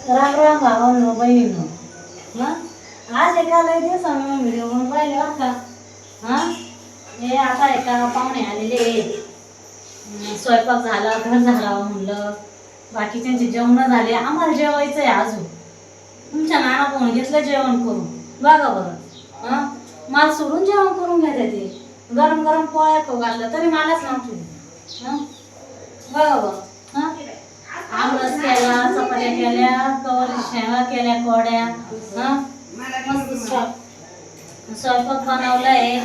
राम राम भावांनो बहिणींनो. आज एका लय दिवसांनी व्हिडिओ बनवून राहिले बरं का. हे आता एका पाहुणे आलेले. स्वयंपाक झाला, घर झाला म्हणलं. बाकीच्यांचे जेवण झाले, आम्हाला जेवायचं आहे अजून. तुमच्या नाना पाहून घेतलं जेवण करून. बघा बरं, मला सोडून जेवण करून घ्या ते. गरम गरम पोळ्या खाऊ घातलं तरी मलाच नव्हतं. बघा बरं, आमरस केला, चपात्या केल्या, गवारी शेंगा केल्या, कोड्या. मस्त स्वयंपाक बनवलाय.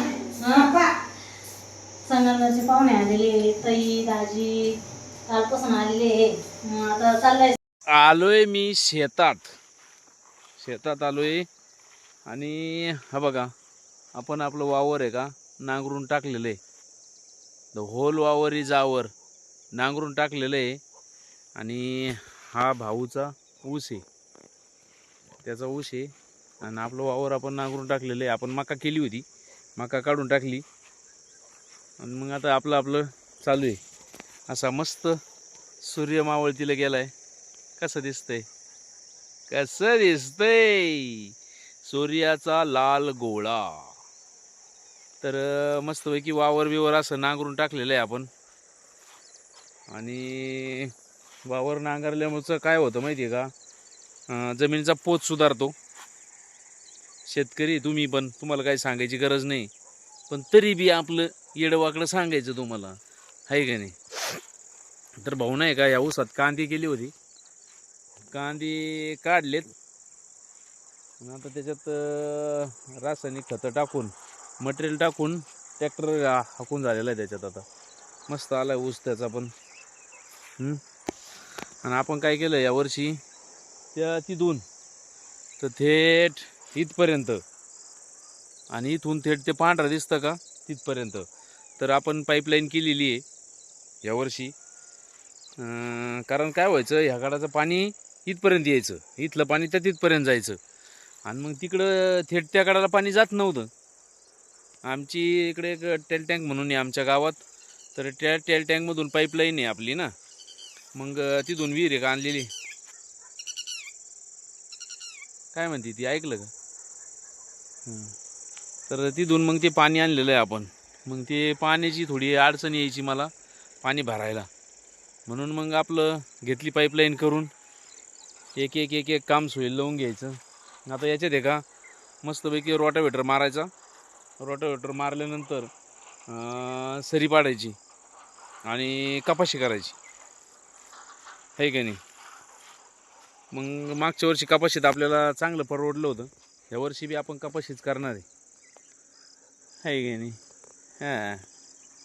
संगमनेरचे पाहुणे आलेले, ताई दाजी कालपासून आलेले. आता चाललंय. आलोय मी शेतात आलोय. आणि हा बघा, आपण आपलं वावर आहे का नांगरून टाकलेलं आहे. द होल वावर इज आवर, नांगरून टाकलेलं आहे. आणि हा भाऊचा ऊस आहे, त्याचा ऊस आहे. आणि आपलं वावर आपण नांगरून टाकलेलं आहे. आपण मका केली होती, मका काढून टाकली. आणि मग आता आपलं चालू आहे. असा मस्त सूर्य मावळतीला गेलाय. कसं दिसतंय, कसं दिसतंय सूर्याचा लाल गोळा. तर मस्तपैकी वावर बिवर असं नांगरून टाकलेलं आहे आपण. आणि वावर नांगरल्यामुळं काय होतं माहिती आहे का, जमिनीचा पोत सुधारतो. शेतकरी तुम्ही पण, तुम्हाला काही सांगायची गरज नाही, पण तरी बी आपलं येडवाकडं सांगायचं तुम्हाला, आहे का नाही. तर भाऊ नाही का, या ऊसात कांदी केली होती, कांदी काढलेत. आणि आता त्याच्यात रासायनिक खतं टाकून, मटेरियल टाकून ट्रॅक्टर हाकून झालेला आहे त्याच्यात. आता मस्त आला आहे ऊस त्याचा पण. आणि आपण काय केलं यावर्षी, त्या तिथून तर थेट इथपर्यंत, आणि इथून थेट ते पांढरं दिसतं का तिथपर्यंत, तर आपण पाईपलाईन केलेली आहे यावर्षी. कारण काय व्हायचं, ह्या गाडाचं पाणी इथपर्यंत यायचं, इथलं पाणी त्या तिथपर्यंत जायचं. आणि मग तिकडं थेट त्या गाडाला पाणी जात नव्हतं. आमची इकडे एक टेल टँक म्हणून आहे आमच्या गावात. तर त्या टेल टँकमधून पाईपलाईन आहे आपली ना, मग तिथून विहीर आहे का आणलेली. काय म्हणते ती, ऐकलं का. तर तिथून मग ते पाणी आणलेलं आहे आपण. मग ते पाण्याची थोडी अडचण यायची मला पाणी भरायला, म्हणून मग आपलं घेतली पाईपलाईन करून. एक एक एक एक काम सोयीला लावून घ्यायचं. आता याच्यात आहे का, मस्तपैकी रोटावेटर मारायचा. रोटावेटर मारल्यानंतर सरी पाडायची आणि कपाशी करायची, आहे का नाही. मग मागच्या वर्षी कपाशीत आपल्याला चांगलं परवडलं होतं. या वर्षी बी आपण कपाशीच करणार आहे का नाही.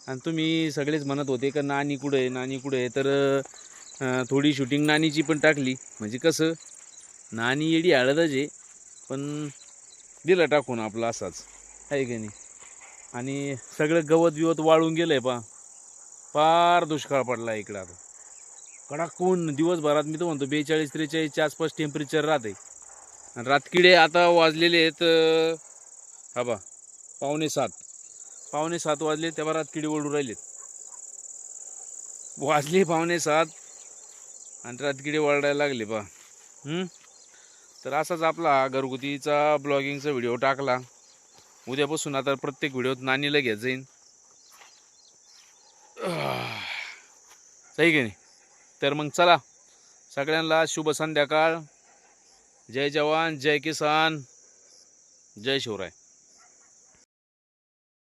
आणि तुम्ही सगळेच म्हणत होते का नानी कुठे आहे, नानी कुठे आहे. तर थोडी शूटिंग नानीची पण टाकली. म्हणजे कसं, नानी येडी हळदच आहे, पण दिलं टाकून आपलं असाच, आहे का नाही. आणि सगळं गवत बिवत वाळून गेलं आहे. फार दुष्काळ पडला इकडं. आता कडाकून दिवसभरात मी तर म्हणतो 42-43च्या आसपास टेम्परेचर राहते. आणि रातकिडे आता वाजलेले आहेत, हा बा 6:45 वाजले, तेव्हा रातकिडे ओढू राहिलेत. वाजले 6:45 आणि रातकिडे वळायला लागले तर असाच आपला घरगुतीचा ब्लॉगिंगचा व्हिडिओ टाकला. उद्यापासून आता प्रत्येक व्हिडिओत नानीला घेत जाईन, सही की नाही. तर मग चला, सगळ्यांना शुभ संध्याकाळ. जय जवान, जय किसान, जय शिवराय.